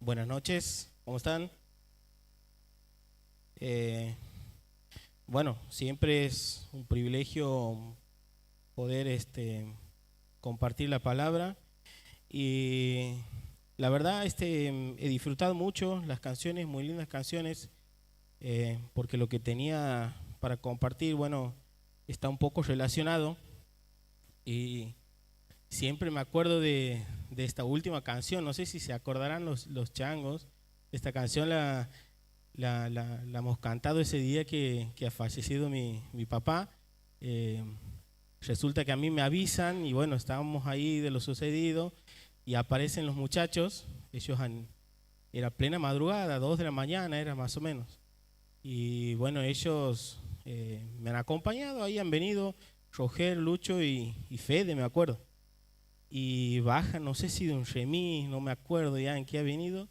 Buenas noches, ¿cómo están? Eh, bueno, siempre es un privilegio poder compartir la palabra y la verdad he disfrutado mucho las canciones, muy lindas canciones, porque lo que tenía para compartir, bueno, está un poco relacionado y siempre me acuerdo de esta última canción, no sé si se acordarán los changos, esta canción la hemos cantado ese día que ha fallecido mi papá. Eh, Resulta que a mí me avisan y bueno, estábamos ahí de lo sucedido y aparecen los muchachos. Era plena madrugada, 2 de la mañana era más o menos. Y bueno, ellos me han acompañado, ahí han venido Roger, Lucho y Fede, me acuerdo. Y baja, no sé si de un remis, no me acuerdo ya en qué ha venido,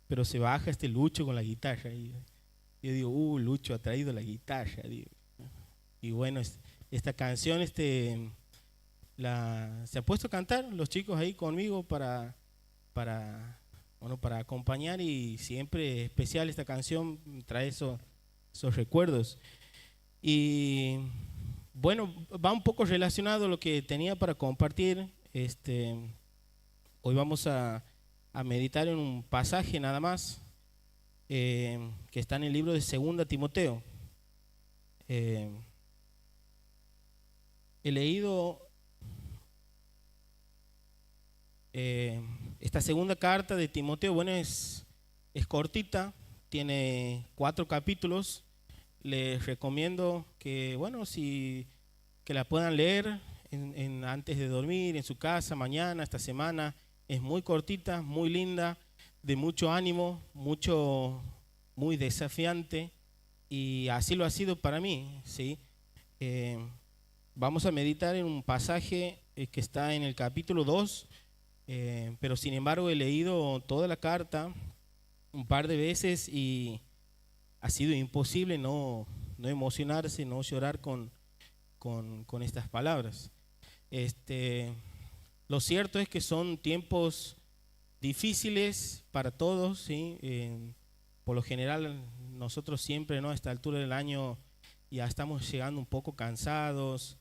pero se baja este Lucho con la guitarra. Y yo digo, Lucho ha traído la guitarra. Digo. Y bueno, esta canción se ha puesto a cantar los chicos ahí conmigo para acompañar y siempre especial esta canción trae esos recuerdos. Y bueno, va un poco relacionado a lo que tenía para compartir. Hoy vamos a meditar en un pasaje nada más que está en el libro de Segunda Timoteo. Eh, He leído eh, esta segunda carta de Timoteo. Bueno, es cortita, tiene 4 capítulos. Les recomiendo que, bueno, que la puedan leer antes de dormir, en su casa, mañana, esta semana. Es muy cortita, muy linda, de mucho ánimo, muy desafiante, y así lo ha sido para mí, ¿sí? Eh, Vamos a meditar en un pasaje que está en el capítulo 2, pero sin embargo he leído toda la carta un par de veces y ha sido imposible no emocionarse, no llorar con estas palabras. Este, lo cierto es que son tiempos difíciles para todos, ¿sí? Por lo general nosotros siempre, ¿no? A esta altura del año ya estamos llegando un poco cansados.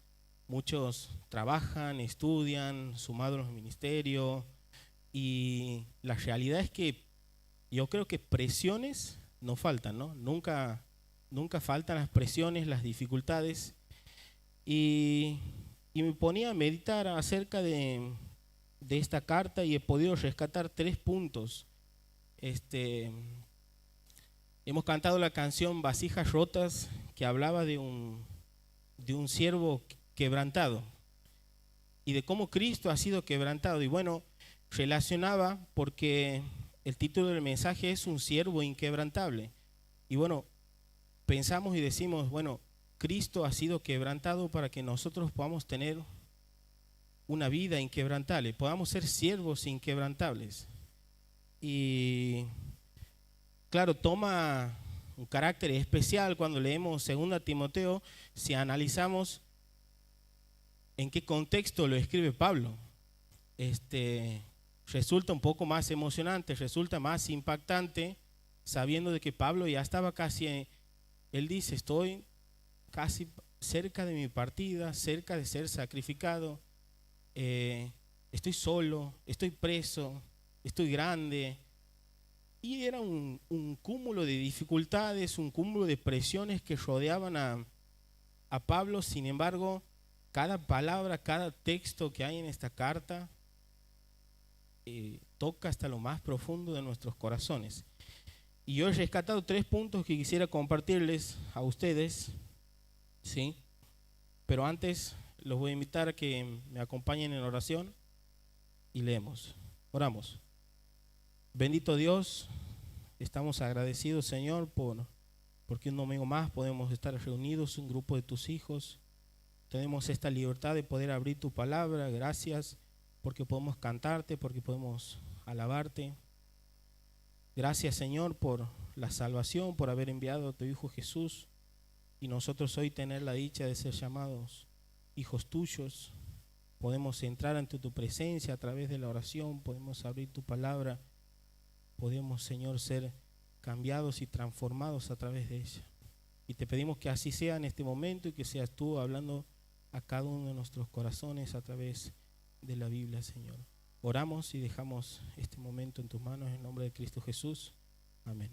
Muchos trabajan, estudian, sumados a los ministerios, y la realidad es que yo creo que presiones no faltan, ¿no? Nunca faltan las presiones, las dificultades. Y, y me ponía a meditar acerca de esta carta y he podido rescatar 3 puntos. Este, Hemos cantado la canción Vasijas Rotas, que hablaba de un siervo quebrantado y de cómo Cristo ha sido quebrantado. Y bueno, relacionaba porque el título del mensaje es Un siervo inquebrantable. Y bueno, pensamos y decimos, bueno, Cristo ha sido quebrantado para que nosotros podamos tener una vida inquebrantable, podamos ser siervos inquebrantables. Y claro, toma un carácter especial cuando leemos 2 Timoteo, si analizamos en qué contexto lo escribe Pablo. Resulta un poco más emocionante, resulta más impactante, sabiendo de que Pablo ya estaba casi, él dice, estoy casi cerca de mi partida, cerca de ser sacrificado, estoy solo, estoy preso, estoy grande. Y era un cúmulo de dificultades, un cúmulo de presiones que rodeaban a Pablo. Sin embargo, cada palabra, cada texto que hay en esta carta toca hasta lo más profundo de nuestros corazones. Y yo he rescatado 3 puntos que quisiera compartirles a ustedes, ¿sí? Pero antes los voy a invitar a que me acompañen en oración y leemos. Oramos. Bendito Dios, estamos agradecidos, Señor, porque un domingo más podemos estar reunidos, un grupo de tus hijos. Tenemos esta libertad de poder abrir tu palabra. Gracias porque podemos cantarte, porque podemos alabarte. Gracias, Señor, por la salvación, por haber enviado a tu Hijo Jesús y nosotros hoy tener la dicha de ser llamados hijos tuyos. Podemos entrar ante tu presencia a través de la oración, podemos abrir tu palabra podemos, Señor, ser cambiados y transformados a través de ella. Y te pedimos que así sea en este momento y que seas tú hablando a cada uno de nuestros corazones a través de la Biblia, Señor. Oramos y dejamos este momento en tus manos en el nombre de Cristo Jesús. Amén.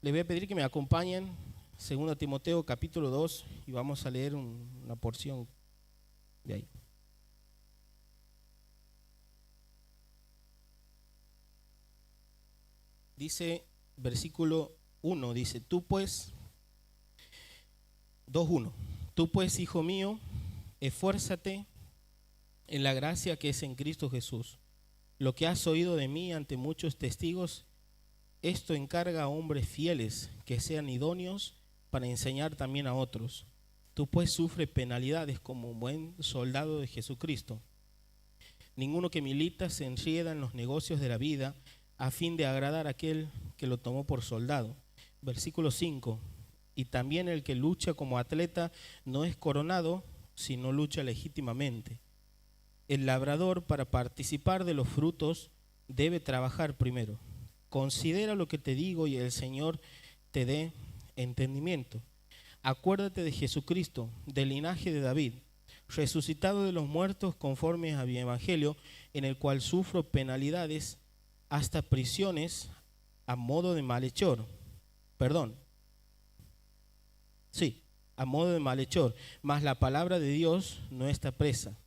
Le voy a pedir que me acompañen 2 Timoteo capítulo 2 y vamos a leer una porción de ahí. Dice, versículo 1, dice, tú pues, 2:1, tú pues, hijo mío, esfuérzate en la gracia que es en Cristo Jesús. Lo que has oído de mí ante muchos testigos, esto encarga a hombres fieles que sean idóneos para enseñar también a otros. Tú pues sufre penalidades como un buen soldado de Jesucristo. Ninguno que milita se enrieda en los negocios de la vida a fin de agradar a aquel que lo tomó por soldado. Versículo 5. Y también el que lucha como atleta no es coronado, sino lucha legítimamente. El labrador, para participar de los frutos, debe trabajar primero. Considera lo que te digo y el Señor te dé entendimiento. Acuérdate de Jesucristo, del linaje de David, resucitado de los muertos conforme a mi evangelio, en el cual sufro penalidades, hasta prisiones a modo de malhechor. A modo de malhechor, mas la palabra de Dios no está presa.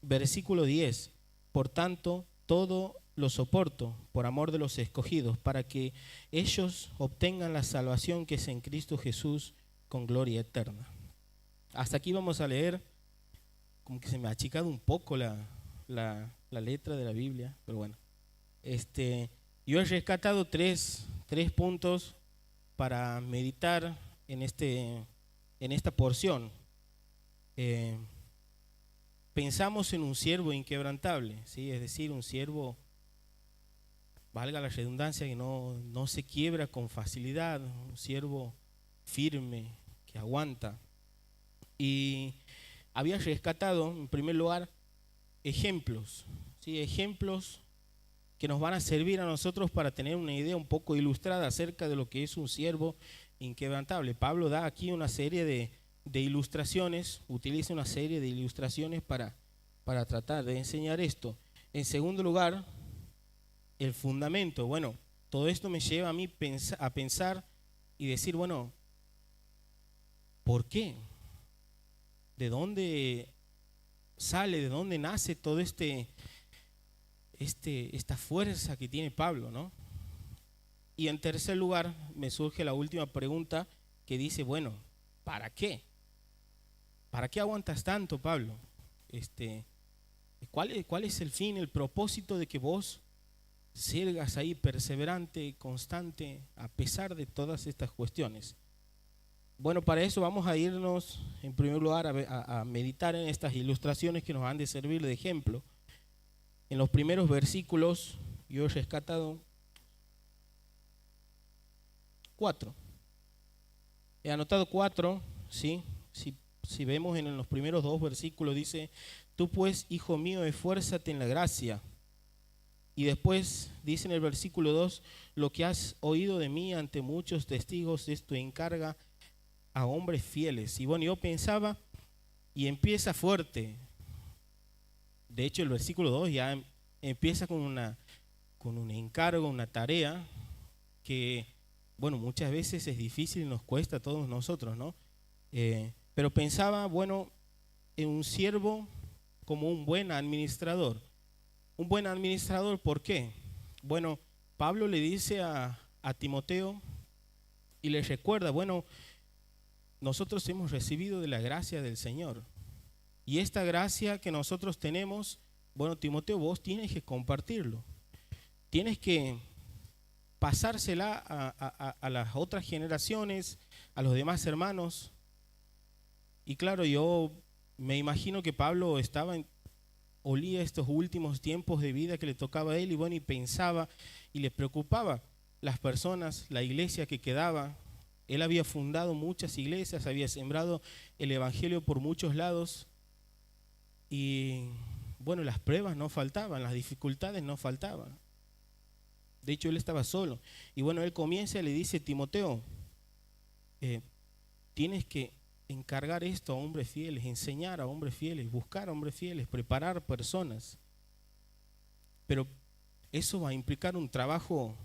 Versículo 10. Por tanto, todo lo soporto por amor de los escogidos, para que ellos obtengan la salvación que es en Cristo Jesús con gloria eterna. Hasta aquí vamos a leer. Como que se me ha achicado un poco la letra de la Biblia, pero bueno. Yo he rescatado tres puntos para meditar en esta porción. Pensamos en un siervo inquebrantable, ¿sí? Es decir, un siervo, valga la redundancia, que no se quiebra con facilidad, un siervo firme, que aguanta. Y había rescatado, en primer lugar, ejemplos, ¿sí? Ejemplos que nos van a servir a nosotros para tener una idea un poco ilustrada acerca de lo que es un siervo inquebrantable. Pablo da aquí una serie de ilustraciones, utiliza una serie de ilustraciones para tratar de enseñar esto. En segundo lugar, el fundamento. Bueno, todo esto me lleva a mí a pensar y decir, bueno, ¿por qué? ¿De dónde sale, de dónde nace todo esta fuerza que tiene Pablo, ¿no? Y en tercer lugar me surge la última pregunta que dice, bueno, ¿para qué? ¿Para qué aguantas tanto, Pablo? ¿Cuál es el fin, el propósito de que vos sigas ahí perseverante, constante, a pesar de todas estas cuestiones? Bueno, para eso vamos a irnos en primer lugar a meditar en estas ilustraciones que nos han de servir de ejemplo. En los primeros versículos yo he rescatado 4. He anotado 4, ¿sí? Si vemos en los primeros 2 versículos dice, tú pues, hijo mío, esfuérzate en la gracia. Y después dice en el versículo 2, lo que has oído de mí ante muchos testigos, esto encarga a hombres fieles. Y bueno, yo pensaba, y empieza fuerte. De hecho, el versículo 2 ya empieza con un encargo, una tarea que, bueno, muchas veces es difícil y nos cuesta a todos nosotros, ¿no? Pero pensaba, bueno, en un siervo como un buen administrador. Un buen administrador, ¿por qué? Bueno, Pablo le dice a Timoteo y le recuerda, bueno, nosotros hemos recibido de la gracia del Señor. Y esta gracia que nosotros tenemos, bueno, Timoteo, vos tienes que compartirlo. Tienes que pasársela a las otras generaciones, a los demás hermanos. Y claro, yo me imagino que Pablo olía estos últimos tiempos de vida que le tocaba a él y bueno, y pensaba y le preocupaba las personas, la iglesia que quedaba. Él había fundado muchas iglesias, había sembrado el evangelio por muchos lados y bueno, las pruebas no faltaban, las dificultades no faltaban. De hecho, él estaba solo. Y bueno, él comienza y le dice, Timoteo, tienes que encargar esto a hombres fieles, enseñar a hombres fieles, buscar a hombres fieles, preparar personas. Pero eso va a implicar un trabajo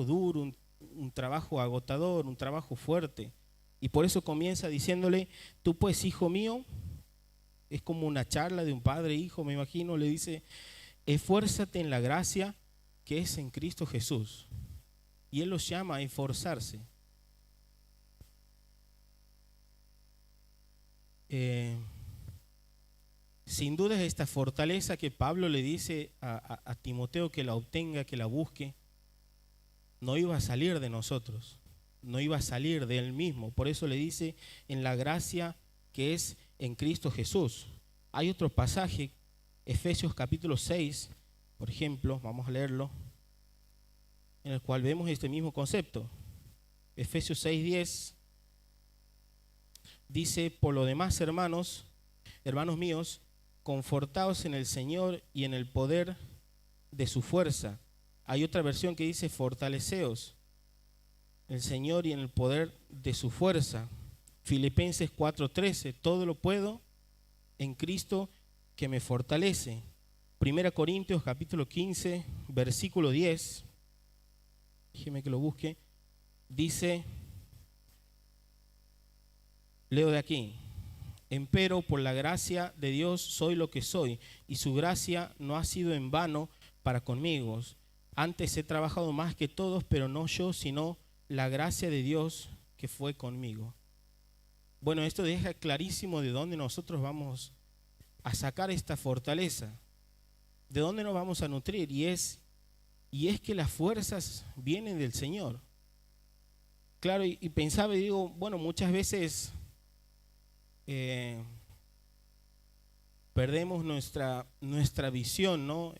duro, un trabajo agotador, un trabajo fuerte. Y por eso comienza diciéndole, tú pues, hijo mío, es como una charla de un padre e hijo, me imagino, le dice, esfuérzate en la gracia que es en Cristo Jesús. Y él los llama a esforzarse. Sin duda es esta fortaleza que Pablo le dice a Timoteo que la obtenga, que la busque, no iba a salir de nosotros, no iba a salir de él mismo. Por eso le dice en la gracia que es en Cristo Jesús. Hay otro pasaje, Efesios capítulo 6, por ejemplo, vamos a leerlo, en el cual vemos este mismo concepto. Efesios 6:10 dice, por lo demás, hermanos míos, confortaos en el Señor y en el poder de su fuerza. Hay otra versión que dice, fortaleceos en el Señor y en el poder de su fuerza. Filipenses 4:13, todo lo puedo en Cristo que me fortalece. 1 Corintios capítulo 15, versículo 10, déjeme que lo busque, dice, leo de aquí, empero por la gracia de Dios soy lo que soy, y su gracia no ha sido en vano para conmigo. Antes he trabajado más que todos, pero no yo, sino la gracia de Dios que fue conmigo. Bueno, esto deja clarísimo de dónde nosotros vamos a sacar esta fortaleza, de dónde nos vamos a nutrir, y es que las fuerzas vienen del Señor. Claro, y pensaba y digo, bueno, muchas veces perdemos nuestra visión, ¿no?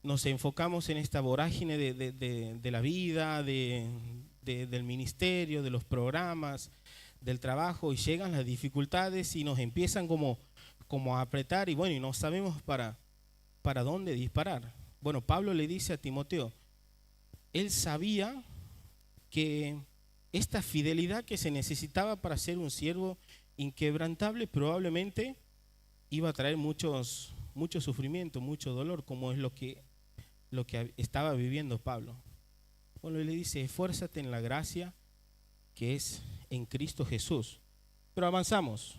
Nos enfocamos en esta vorágine de la vida, del ministerio, de los programas, del trabajo, y llegan las dificultades y nos empiezan como a apretar, y bueno, y no sabemos para dónde disparar. Bueno, Pablo le dice a Timoteo, él sabía que esta fidelidad que se necesitaba para ser un siervo inquebrantable probablemente iba a traer mucho sufrimiento, mucho dolor, como es lo que estaba viviendo Pablo. Bueno, él le dice, esfuérzate en la gracia que es en Cristo Jesús. Pero avanzamos.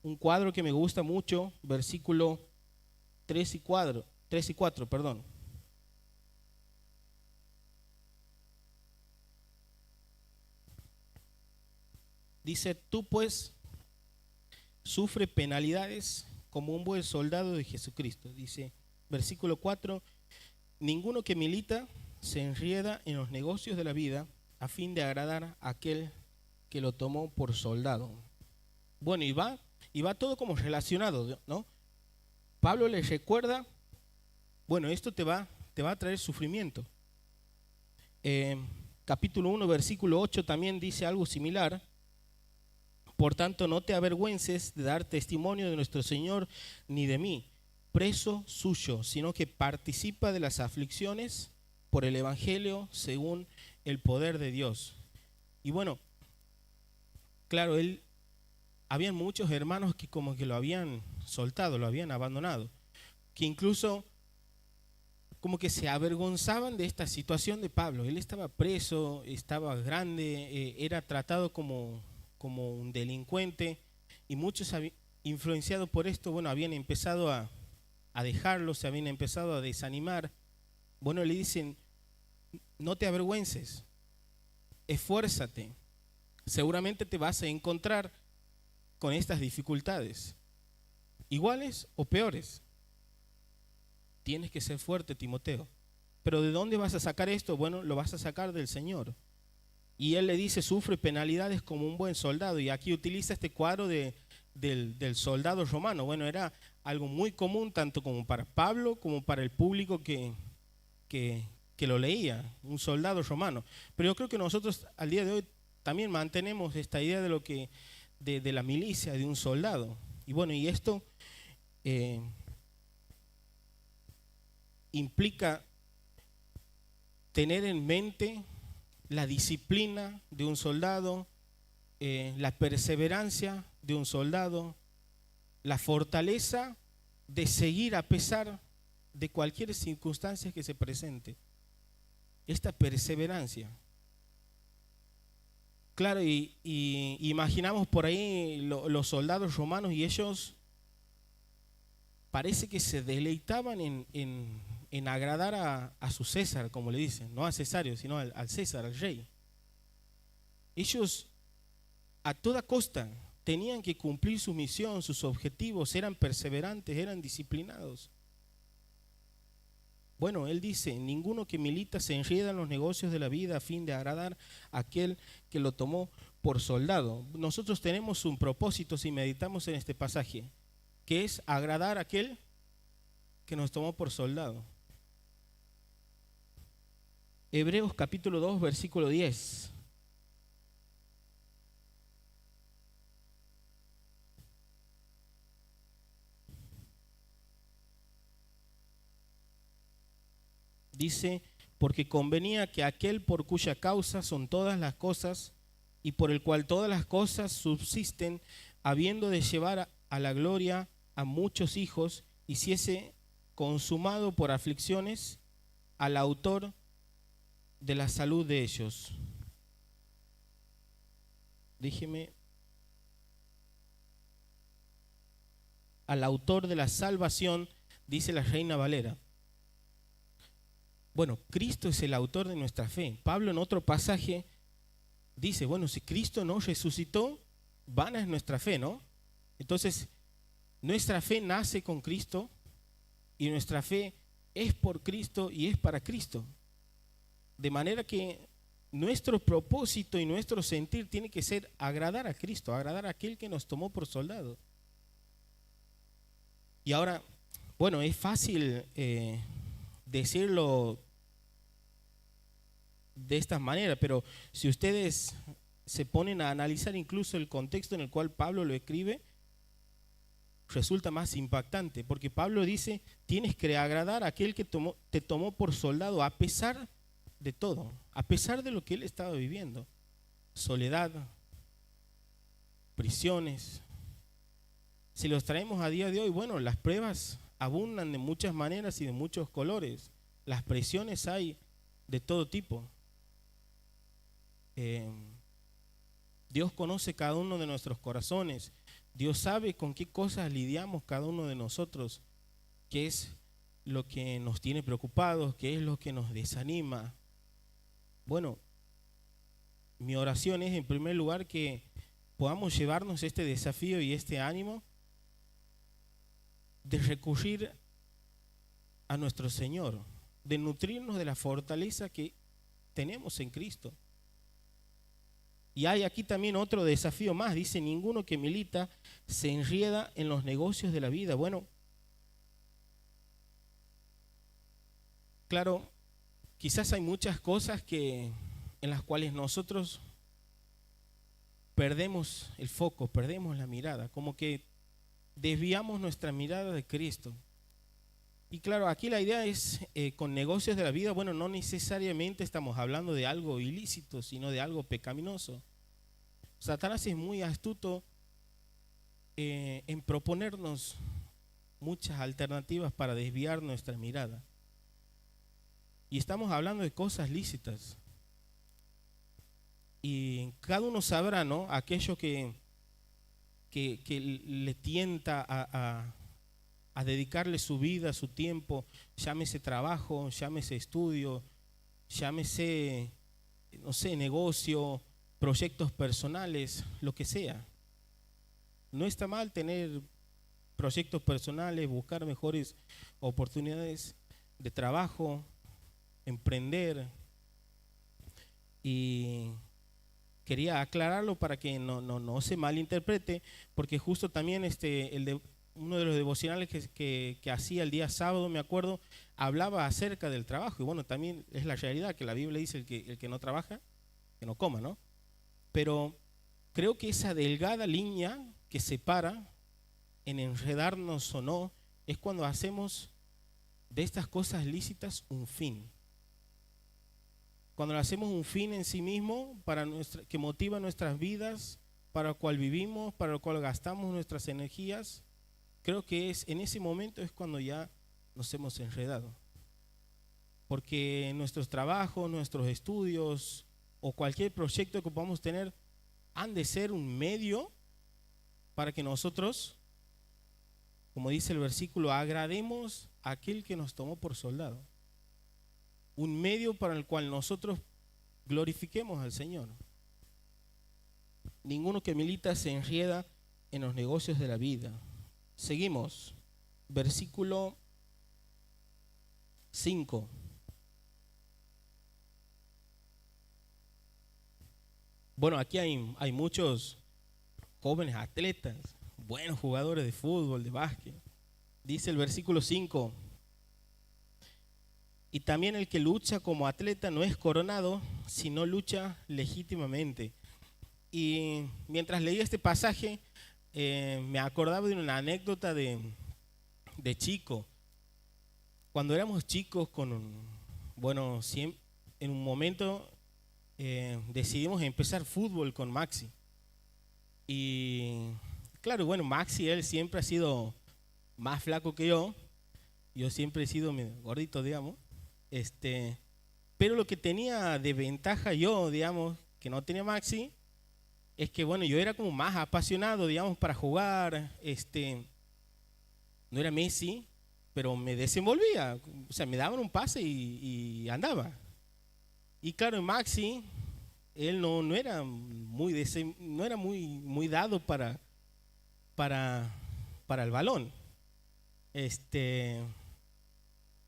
Un cuadro que me gusta mucho, versículo 3 y 4, perdón. Dice, tú pues sufre penalidades como un buen soldado de Jesucristo. Dice, versículo 4, ninguno que milita se enrieda en los negocios de la vida a fin de agradar a aquel que lo tomó por soldado. Bueno, y va todo como relacionado, ¿no? Pablo les recuerda, bueno, esto te va a traer sufrimiento. Capítulo 1, versículo 8 también dice algo similar. Por tanto, no te avergüences de dar testimonio de nuestro Señor ni de mí, preso suyo, sino que participa de las aflicciones por el Evangelio según el poder de Dios. Y bueno, claro, habían muchos hermanos que como que lo habían soltado, lo habían abandonado, que incluso como que se avergonzaban de esta situación de Pablo. Él estaba preso, estaba grande, era tratado como un delincuente, y muchos influenciados por esto, bueno, habían empezado a dejarlo, se habían empezado a desanimar. Bueno, le dicen, no te avergüences, esfuérzate, seguramente te vas a encontrar con estas dificultades, iguales o peores. Tienes que ser fuerte, Timoteo. Pero ¿de dónde vas a sacar esto? Bueno, lo vas a sacar del Señor. Y él le dice, sufre penalidades como un buen soldado. Y aquí utiliza este cuadro del soldado romano. Bueno, era algo muy común tanto como para Pablo como para el público que lo leía, un soldado romano. Pero yo creo que nosotros al día de hoy también mantenemos esta idea de lo que de la milicia, de un soldado. Y bueno, y esto implica tener en mente la disciplina de un soldado, la perseverancia de un soldado, la fortaleza de seguir a pesar de cualquier circunstancia que se presente. Esta perseverancia. Claro, y imaginamos por ahí los soldados romanos, y ellos parece que se deleitaban en agradar a su César, como le dicen, no a Cesario, sino al César, al rey. Ellos a toda costa tenían que cumplir su misión, sus objetivos, eran perseverantes, eran disciplinados. Bueno, él dice, ninguno que milita se enreda en los negocios de la vida a fin de agradar a aquel que lo tomó por soldado. Nosotros tenemos un propósito si meditamos en este pasaje, que es agradar a aquel que nos tomó por soldado. Hebreos capítulo 2, versículo 10. Dice, porque convenía que aquel por cuya causa son todas las cosas y por el cual todas las cosas subsisten, habiendo de llevar a la gloria a muchos hijos, hiciese consumado por aflicciones al autor de la salud de ellos. Déjeme. Al autor de la salvación, dice la Reina Valera. Bueno, Cristo es el autor de nuestra fe. Pablo en otro pasaje dice, bueno, si Cristo no resucitó, vana es nuestra fe, ¿no? Entonces, nuestra fe nace con Cristo y nuestra fe es por Cristo y es para Cristo. De manera que nuestro propósito y nuestro sentir tiene que ser agradar a Cristo, agradar a aquel que nos tomó por soldado. Y ahora, bueno, es fácil decirlo de esta manera, pero si ustedes se ponen a analizar incluso el contexto en el cual Pablo lo escribe, resulta más impactante, porque Pablo dice, tienes que agradar a aquel que te tomó por soldado a pesar de todo, a pesar de lo que él estaba viviendo, soledad, prisiones. Si los traemos a día de hoy, bueno, las pruebas abundan de muchas maneras y de muchos colores, las presiones hay de todo tipo. Dios conoce cada uno de nuestros corazones. Dios sabe con qué cosas lidiamos cada uno de nosotros, qué es lo que nos tiene preocupados, qué es lo que nos desanima. Bueno, mi oración es en primer lugar que podamos llevarnos este desafío y este ánimo de recurrir a nuestro Señor, de nutrirnos de la fortaleza que tenemos en Cristo. Y hay aquí también otro desafío más, dice, ninguno que milita se enrieda en los negocios de la vida. Bueno, claro, quizás hay muchas cosas en las cuales nosotros perdemos el foco, perdemos la mirada, como que desviamos nuestra mirada de Cristo. Y claro, aquí la idea es, con negocios de la vida, bueno, no necesariamente estamos hablando de algo ilícito, sino de algo pecaminoso. Satanás es muy astuto en proponernos muchas alternativas para desviar nuestra mirada. Y estamos hablando de cosas lícitas. Y cada uno sabrá, ¿no? Aquello que le tienta a dedicarle su vida, su tiempo, llámese trabajo, llámese estudio, llámese, no sé, negocio, proyectos personales, lo que sea. No está mal tener proyectos personales, buscar mejores oportunidades de trabajo, emprender. Y quería aclararlo para que no se malinterprete, porque justo también uno de los devocionales que hacía el día sábado, me acuerdo, hablaba acerca del trabajo. Y bueno, también es la realidad que la Biblia dice el que no trabaja, que no coma, ¿no? Pero creo que esa delgada línea que separa en enredarnos o no es cuando hacemos de estas cosas lícitas un fin. Cuando le hacemos un fin en sí mismo que motiva nuestras vidas, para el cual vivimos, para el cual gastamos nuestras energías, creo que en ese momento es cuando ya nos hemos enredado. Porque nuestros trabajos, nuestros estudios o cualquier proyecto que podamos tener han de ser un medio para que nosotros, como dice el versículo, agrademos a aquel que nos tomó por soldado. Un medio para el cual nosotros glorifiquemos al Señor. Ninguno que milita se enreda en los negocios de la vida. Seguimos. Versículo 5. Bueno, aquí hay muchos jóvenes atletas, buenos jugadores de fútbol, de básquet. Dice el versículo 5. Y también el que lucha como atleta no es coronado, sino lucha legítimamente. Y mientras leía este pasaje, me acordaba de una anécdota de chico. Cuando éramos chicos, en un momento decidimos empezar fútbol con Maxi. Y claro, bueno, Maxi, él siempre ha sido más flaco que yo. Yo siempre he sido gordito, digamos. Pero lo que tenía de ventaja yo, digamos, que no tenía Maxi, es que bueno, yo era como más apasionado, digamos, para jugar. No era Messi, pero me desenvolvía. O sea, me daban un pase y andaba. Y claro, Maxi, él no era muy dado para el balón.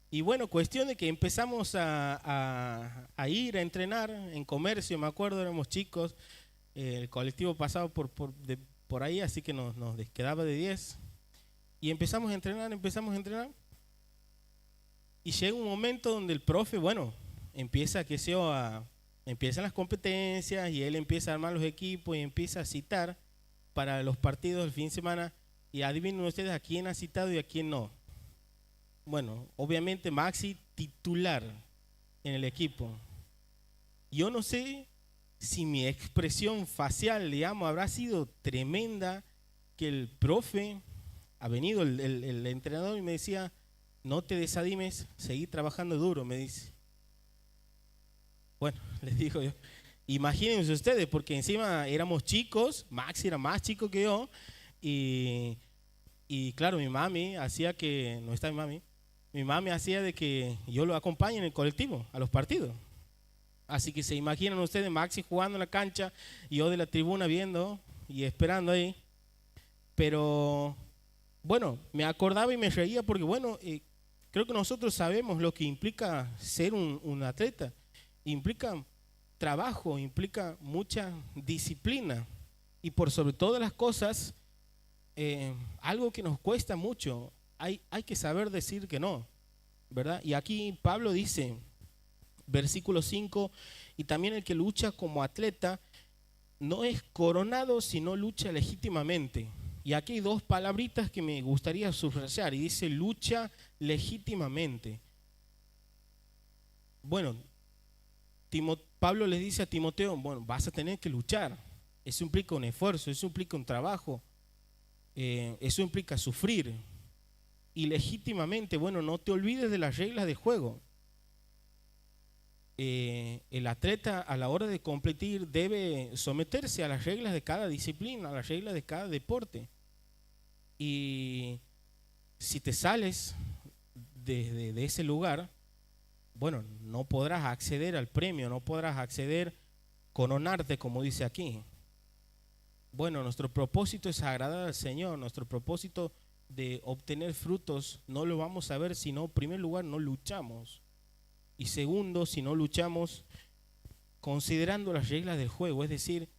Y bueno, cuestión de que empezamos a ir a entrenar en comercio, me acuerdo, éramos chicos, el colectivo pasaba por ahí, así que nos quedaba de 10. Y empezamos a entrenar. Y llega un momento donde el profe, bueno, empiezan las competencias y él empieza a armar los equipos y empieza a citar para los partidos del fin de semana. Y adivinen ustedes a quién ha citado y a quién no. Bueno, obviamente Maxi titular en el equipo. Yo no sé si mi expresión facial, digamos, habrá sido tremenda, que el profe ha venido, el entrenador, y me decía: no te desanimes, seguí trabajando duro, me dice. Bueno, les digo yo, imagínense ustedes, porque encima éramos chicos, Maxi era más chico que yo, y claro, mi mami hacía que, no está mi mami hacía de que yo lo acompañe en el colectivo a los partidos. Así que se imaginan ustedes, Maxi jugando en la cancha y yo de la tribuna viendo y esperando ahí. Pero bueno, me acordaba y me reía porque bueno, creo que nosotros sabemos lo que implica ser un atleta. Implica trabajo, implica mucha disciplina y por sobre todas las cosas, algo que nos cuesta mucho, hay que saber decir que no, ¿verdad? Y aquí Pablo dice, versículo 5, y también el que lucha como atleta no es coronado, sino lucha legítimamente. Y aquí hay dos palabritas que me gustaría subrayar, y dice lucha legítimamente. Bueno, Pablo les dice a Timoteo, bueno, vas a tener que luchar. Eso implica un esfuerzo, eso implica un trabajo, eso implica sufrir. Y legítimamente, bueno, no te olvides de las reglas de juego. El atleta a la hora de competir debe someterse a las reglas de cada disciplina, a las reglas de cada deporte. Y si te sales de ese lugar, bueno, no podrás acceder al premio, no podrás acceder, coronarte, como dice aquí. Bueno, nuestro propósito es agradar al Señor, nuestro propósito de obtener frutos no lo vamos a ver si no, en primer lugar, no luchamos. Y segundo, si no luchamos considerando las reglas del juego, es decir,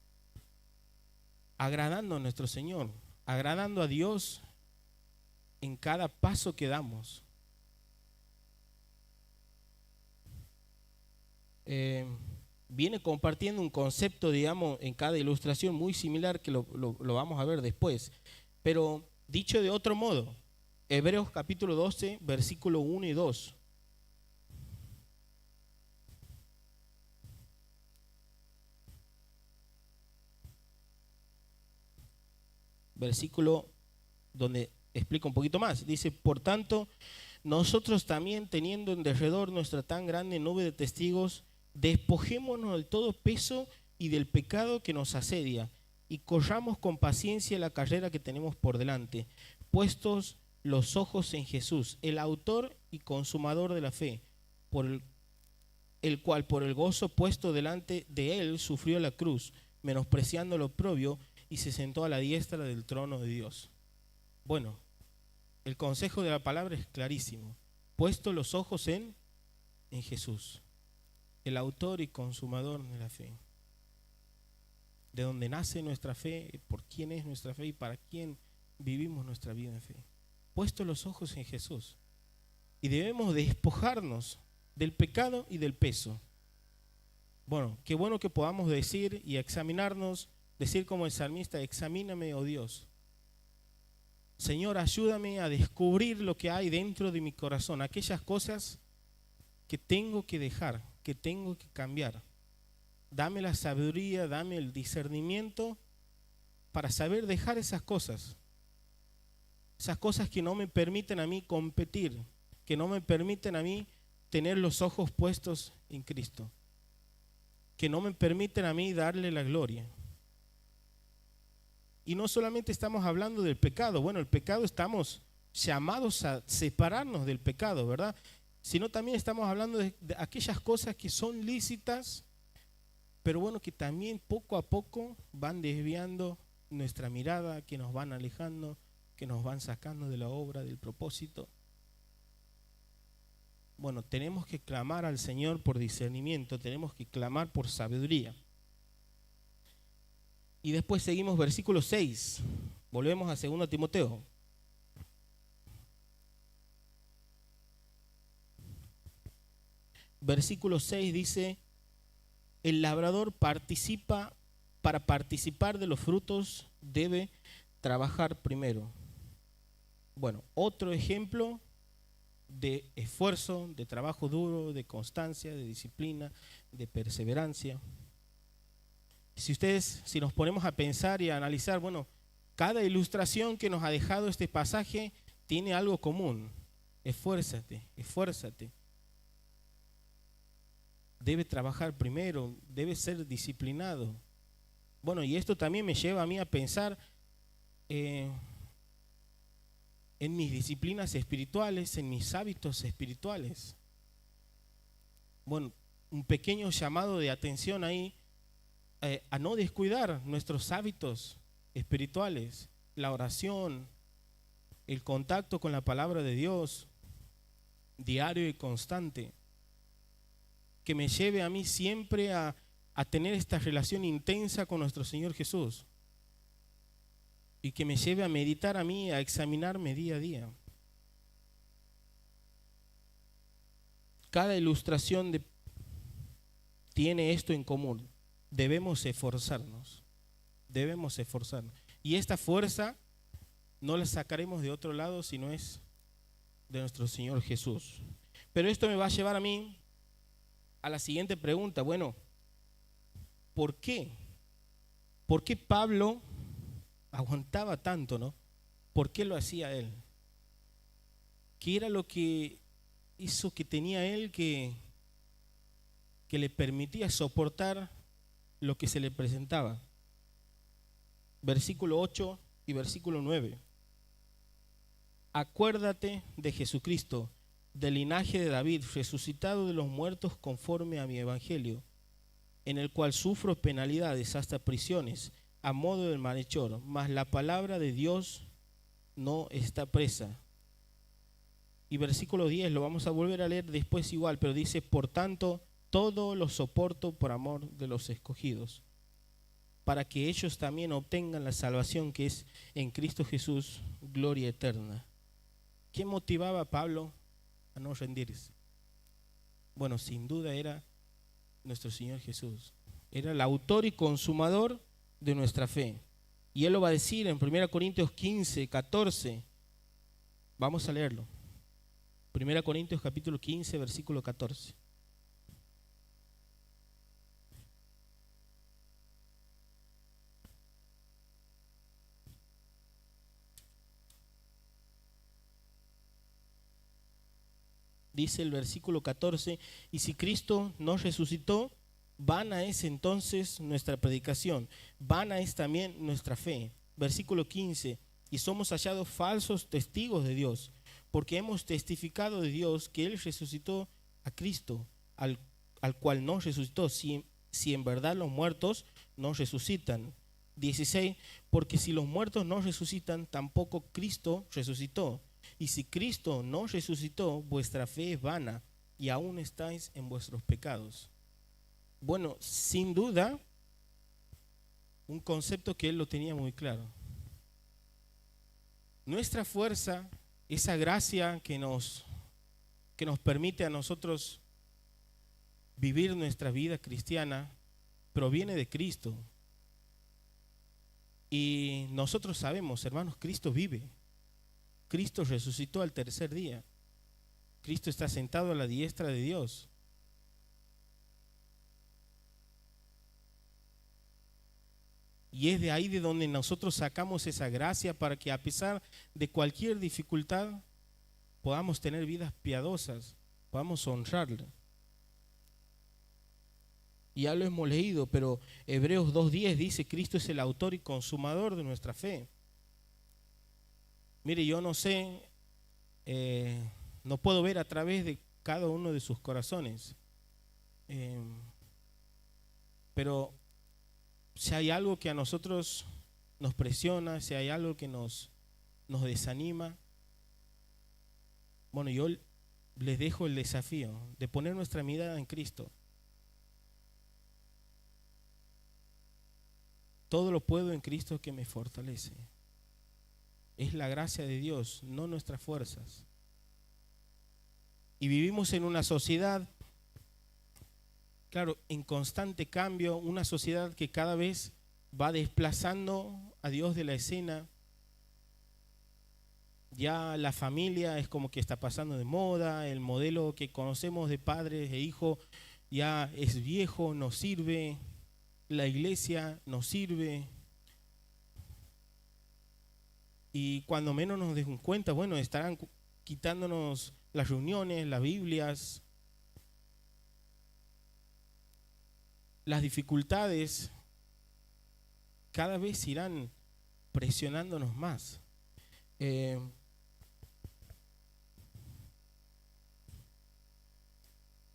agradando a nuestro Señor, agradando a Dios en cada paso que damos. Viene compartiendo un concepto, digamos, en cada ilustración muy similar que lo vamos a ver después. Pero dicho de otro modo, Hebreos capítulo 12, versículo 1 y 2. Versículo donde explica un poquito más. Dice, por tanto, nosotros también, teniendo en derredor nuestra tan grande nube de testigos, despojémonos del todo peso y del pecado que nos asedia, y corramos con paciencia la carrera que tenemos por delante, puestos los ojos en Jesús, el autor y consumador de la fe, por el cual por el gozo puesto delante de él sufrió la cruz, menospreciando lo oprobio, y se sentó a la diestra del trono de Dios. Bueno, el consejo de la palabra es clarísimo. Puesto los ojos en Jesús, el autor y consumador de la fe. De donde nace nuestra fe, por quién es nuestra fe y para quién vivimos nuestra vida en fe. Puesto los ojos en Jesús. Y debemos despojarnos del pecado y del peso. Bueno, qué bueno que podamos decir y examinarnos, decir como el salmista, examíname, oh Dios. Señor, ayúdame a descubrir lo que hay dentro de mi corazón, aquellas cosas que tengo que dejar, que tengo que cambiar. Dame la sabiduría, dame el discernimiento para saber dejar esas cosas que no me permiten a mí competir, que no me permiten a mí tener los ojos puestos en Cristo, que no me permiten a mí darle la gloria. Y no solamente estamos hablando del pecado, bueno, el pecado estamos llamados a separarnos del pecado, ¿verdad? Sino también estamos hablando de aquellas cosas que son lícitas, pero bueno, que también poco a poco van desviando nuestra mirada, que nos van alejando, que nos van sacando de la obra, del propósito. Bueno, tenemos que clamar al Señor por discernimiento, tenemos que clamar por sabiduría. Y después seguimos versículo 6. Volvemos a 2 Timoteo. Versículo 6 dice, el labrador para participar de los frutos debe trabajar primero. Bueno, otro ejemplo de esfuerzo, de trabajo duro, de constancia, de disciplina, de perseverancia. Si nos ponemos a pensar y a analizar, bueno, cada ilustración que nos ha dejado este pasaje tiene algo común. Esfuérzate, esfuérzate. Debe trabajar primero, debe ser disciplinado. Bueno, y esto también me lleva a mí a pensar en mis disciplinas espirituales, en mis hábitos espirituales. Bueno, un pequeño llamado de atención ahí a no descuidar nuestros hábitos espirituales, la oración, el contacto con la palabra de Dios, diario y constante, que me lleve a mí siempre a tener esta relación intensa con nuestro Señor Jesús y que me lleve a meditar a mí, a examinarme día a día. Cada ilustración tiene esto en común. Debemos esforzarnos. Y esta fuerza no la sacaremos de otro lado si no es de nuestro Señor Jesús. Pero esto me va a llevar a mí a la siguiente pregunta. Bueno, ¿por qué? ¿Por qué Pablo aguantaba tanto, no? ¿Por qué lo hacía él? ¿Qué era lo que hizo que tenía él que le permitía soportar lo que se le presentaba? Versículo 8 y versículo 9. Acuérdate de Jesucristo, del linaje de David, resucitado de los muertos conforme a mi evangelio, en el cual sufro penalidades hasta prisiones, a modo del malhechor, mas la palabra de Dios no está presa. Y versículo 10, lo vamos a volver a leer después igual, pero dice, por tanto, todo lo soporto por amor de los escogidos, para que ellos también obtengan la salvación que es en Cristo Jesús, gloria eterna. ¿Qué motivaba a Pablo a no rendirse? Bueno, sin duda era nuestro Señor Jesús. Era el autor y consumador de nuestra fe. Y él lo va a decir en 1 Corintios 15, 14. Vamos a leerlo. 1 Corintios capítulo 15, versículo 14. Dice el versículo 14, y si Cristo no resucitó, vana es entonces nuestra predicación, vana es también nuestra fe. Versículo 15, y somos hallados falsos testigos de Dios, porque hemos testificado de Dios que Él resucitó a Cristo, al cual no resucitó, si en verdad los muertos no resucitan. 16, porque si los muertos no resucitan, tampoco Cristo resucitó. Y si Cristo no resucitó, vuestra fe es vana y aún estáis en vuestros pecados. Bueno, sin duda, un concepto que él lo tenía muy claro. Nuestra fuerza, esa gracia que nos permite a nosotros vivir nuestra vida cristiana, proviene de Cristo. Y nosotros sabemos, hermanos, Cristo vive. Cristo resucitó al tercer día. Cristo está sentado a la diestra de Dios. Y es de ahí de donde nosotros sacamos esa gracia para que a pesar de cualquier dificultad podamos tener vidas piadosas, podamos honrarle. Y ya lo hemos leído, pero Hebreos 2:10 dice: Cristo es el autor y consumador de nuestra fe. Mire, yo no sé, no puedo ver a través de cada uno de sus corazones, pero si hay algo que a nosotros nos presiona, si hay algo que nos desanima, bueno, yo les dejo el desafío de poner nuestra mirada en Cristo. Todo lo puedo en Cristo que me fortalece. Es la gracia de Dios, no nuestras fuerzas. Y vivimos en una sociedad, claro, en constante cambio, una sociedad que cada vez va desplazando a Dios de la escena. Ya la familia es como que está pasando de moda, el modelo que conocemos de padres e hijos ya es viejo, no sirve, la iglesia no sirve. Y cuando menos nos demos cuenta, bueno, estarán quitándonos las reuniones, las Biblias, las dificultades cada vez irán presionándonos más.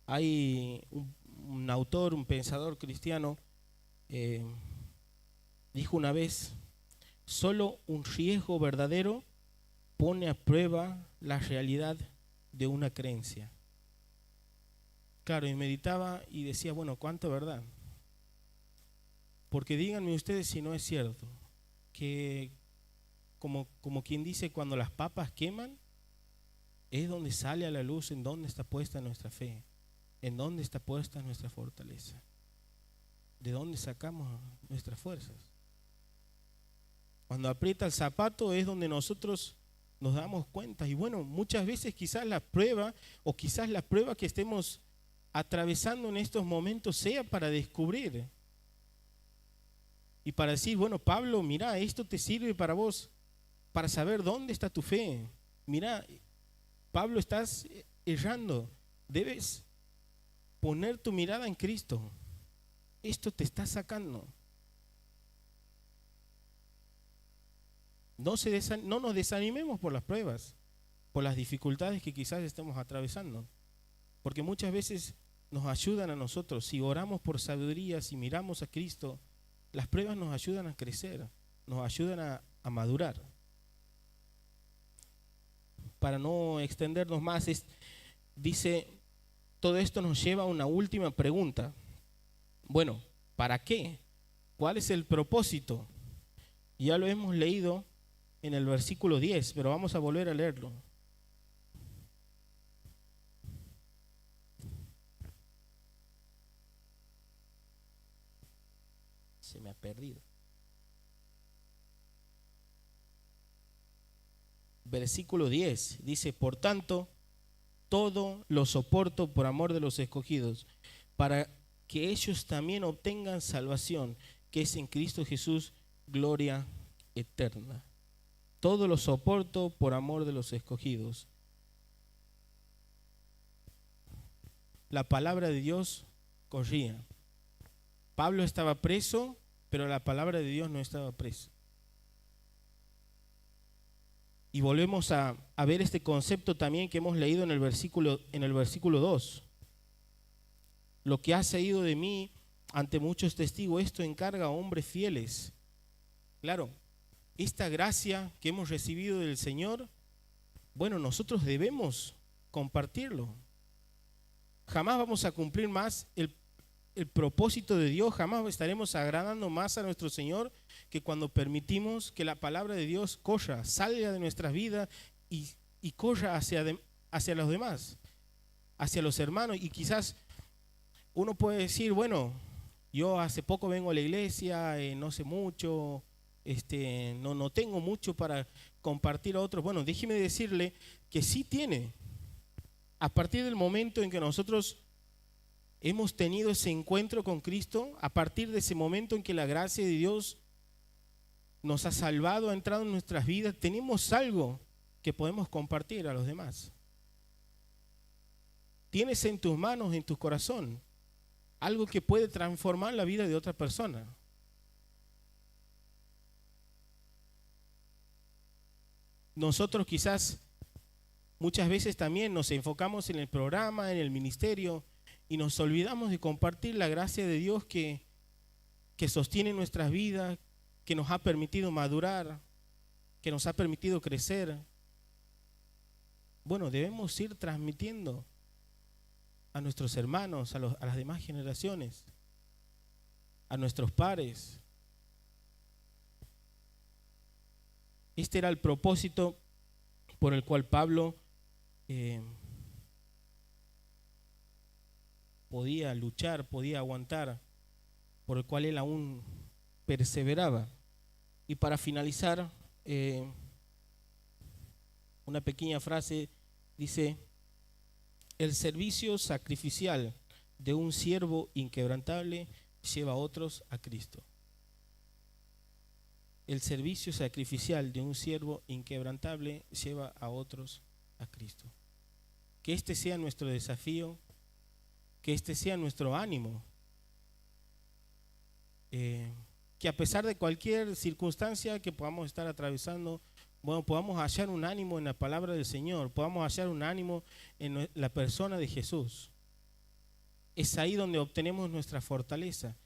Hay un autor, un pensador cristiano, dijo una vez: solo un riesgo verdadero pone a prueba la realidad de una creencia. Claro, y meditaba y decía, bueno, ¿cuánto verdad? Porque díganme ustedes si no es cierto, que como quien dice, cuando las papas queman, es donde sale a la luz en dónde está puesta nuestra fe, en dónde está puesta nuestra fortaleza, de dónde sacamos nuestras fuerzas. Cuando aprieta el zapato es donde nosotros nos damos cuenta. Y bueno, muchas veces quizás la prueba o quizás la prueba que estemos atravesando en estos momentos sea para descubrir y para decir, bueno, Pablo, mira, esto te sirve para vos, para saber dónde está tu fe. Mira, Pablo, estás errando, debes poner tu mirada en Cristo. Esto te está sacando. No nos desanimemos por las pruebas, por las dificultades que quizás estemos atravesando, porque muchas veces nos ayudan a nosotros. Si oramos por sabiduría, si miramos a Cristo, las pruebas nos ayudan a crecer, nos ayudan a madurar. Para no extendernos más, dice, todo esto nos lleva a una última pregunta. Bueno, ¿para qué? ¿Cuál es el propósito? Ya lo hemos leído en el versículo 10, pero vamos a volver a leerlo. Se me ha perdido. versículo 10. Dice, por tanto, todo lo soporto por amor de los escogidos, para que ellos también obtengan salvación, que es en Cristo Jesús, gloria eterna. Todo lo soporto por amor de los escogidos. La palabra de Dios corría. Pablo estaba preso, pero la palabra de Dios no estaba preso. Y volvemos a ver este concepto también que hemos leído en el versículo 2. Lo que has oído de mí ante muchos testigos, esto encarga a hombres fieles. Claro, esta gracia que hemos recibido del Señor, bueno, nosotros debemos compartirlo. Jamás vamos a cumplir más el propósito de Dios, jamás estaremos agradando más a nuestro Señor que cuando permitimos que la palabra de Dios corra, salga de nuestras vidas y corra hacia los demás, hacia los hermanos. Y quizás uno puede decir, bueno, yo hace poco vengo a la iglesia, no sé mucho, no tengo mucho para compartir a otros. Bueno, déjeme decirle que sí tiene. A partir del momento en que nosotros hemos tenido ese encuentro con Cristo, a partir de ese momento en que la gracia de Dios nos ha salvado, ha entrado en nuestras vidas, tenemos algo que podemos compartir a los demás. Tienes en tus manos, en tu corazón, algo que puede transformar la vida de otra persona. Nosotros quizás muchas veces también nos enfocamos en el programa, en el ministerio, y nos olvidamos de compartir la gracia de Dios que sostiene nuestras vidas, que nos ha permitido madurar, que nos ha permitido crecer. Bueno, debemos ir transmitiendo a nuestros hermanos, a las demás generaciones, a nuestros pares. Este era el propósito por el cual Pablo podía luchar, podía aguantar, por el cual él aún perseveraba. Y para finalizar, una pequeña frase dice: el servicio sacrificial de un siervo inquebrantable lleva a otros a Cristo. El servicio sacrificial de un siervo inquebrantable lleva a otros a Cristo. Que este sea nuestro desafío, que este sea nuestro ánimo, que a pesar de cualquier circunstancia que podamos estar atravesando, bueno, podamos hallar un ánimo en la palabra del Señor, podamos hallar un ánimo en la persona de Jesús. Es ahí donde obtenemos nuestra fortaleza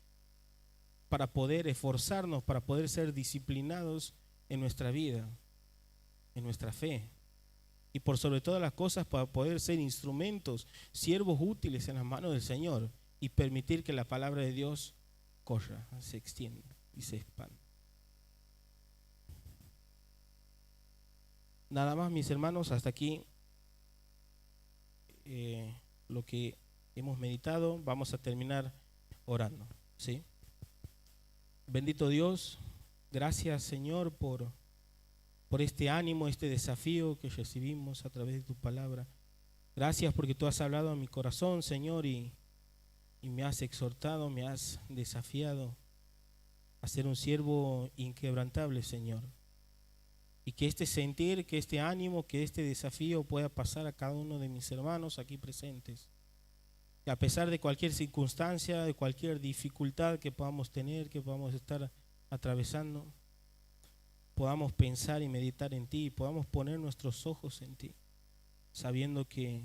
para poder esforzarnos, para poder ser disciplinados en nuestra vida, en nuestra fe. Y por sobre todas las cosas, para poder ser instrumentos, siervos útiles en las manos del Señor y permitir que la palabra de Dios corra, se extienda y se expanda. Nada más, mis hermanos, hasta aquí lo que hemos meditado. Vamos a terminar orando, ¿sí? Bendito Dios, gracias, Señor, por este ánimo, este desafío que recibimos a través de tu palabra. Gracias porque tú has hablado a mi corazón, Señor, y me has exhortado, me has desafiado a ser un siervo inquebrantable, Señor. Y que este sentir, que este ánimo, que este desafío pueda pasar a cada uno de mis hermanos aquí presentes. Que a pesar de cualquier circunstancia, de cualquier dificultad que podamos tener, que podamos estar atravesando, podamos pensar y meditar en ti, podamos poner nuestros ojos en ti, sabiendo que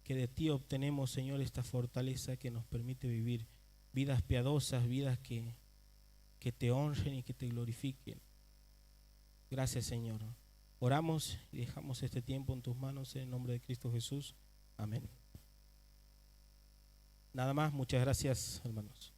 de ti obtenemos, Señor, esta fortaleza que nos permite vivir vidas piadosas, vidas que te honren y que te glorifiquen. Gracias, Señor. Oramos y dejamos este tiempo en tus manos en el nombre de Cristo Jesús. Amén. Nada más, muchas gracias, hermanos.